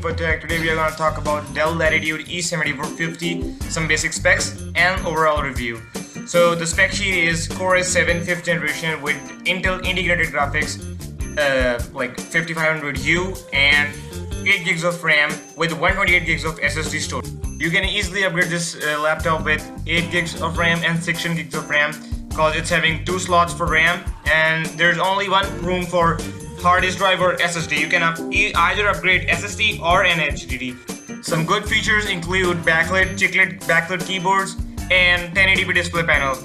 Infotech. Today we are going to talk about Dell Latitude E7450, some basic specs and overall review. So the spec sheet is Core i7 5th generation with Intel integrated graphics like 5500U and 8 gigs of RAM with 128 gigs of SSD storage. You can easily upgrade this laptop with 8 gigs of RAM and 16 gigs of RAM because it's having 2 slots for RAM and there's only one room for hard disk drive or SSD. You can either upgrade SSD or an HDD. Some good features include backlit, chiclet backlit keyboards and 1080p display panel.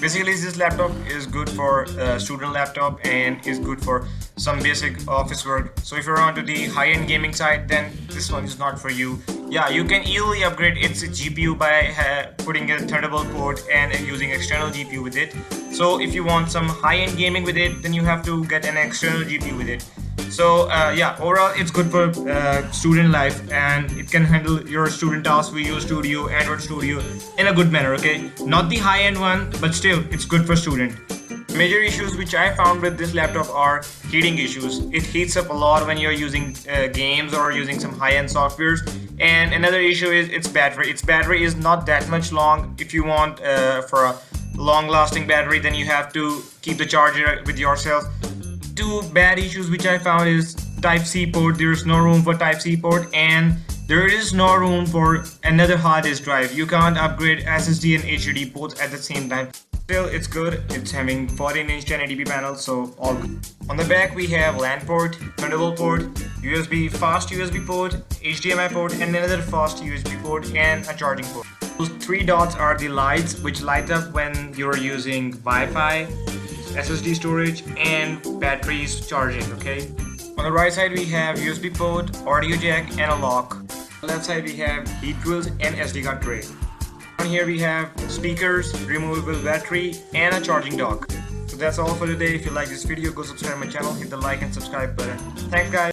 Basically, this laptop is good for a student laptop and is good for some basic office work. So if you're onto the high-end gaming side, then this one is not for you. Yeah, you can easily upgrade its GPU by putting a Thunderbolt port and using external GPU with it. So if you want some high-end gaming with it, then you have to get an external GPU with it. So yeah, overall it's good for student life and it can handle your student tasks, Visual Studio, Android Studio in a good manner, okay? Not the high-end one, but still it's good for student. Major issues which I found with this laptop are heating issues. It heats up a lot when you're using games or using some high-end softwares. And another issue is its battery. Its battery is not that much long. If you want for a long-lasting battery, then you have to keep the charger with yourself. Two bad issues which I found is Type-C port. There's no room for Type-C port and there is no room for another hard disk drive. You can't upgrade SSD and HDD ports at the same time. Still, it's good. It's having 14-inch 1080p panel, so all good. On the back we have LAN port, Thunderbolt port, fast USB port, HDMI port and another fast USB port and a charging port. Those 3 dots are the lights which light up when you're using Wi-Fi, SSD storage and batteries charging, okay? On the right side we have USB port, audio jack and a lock. On the left side we have heat drills and SD card tray. Down here we have speakers, removable battery and a charging dock. So that's all for today. If you like this video, go subscribe my channel, hit the like and subscribe button. Thanks guys.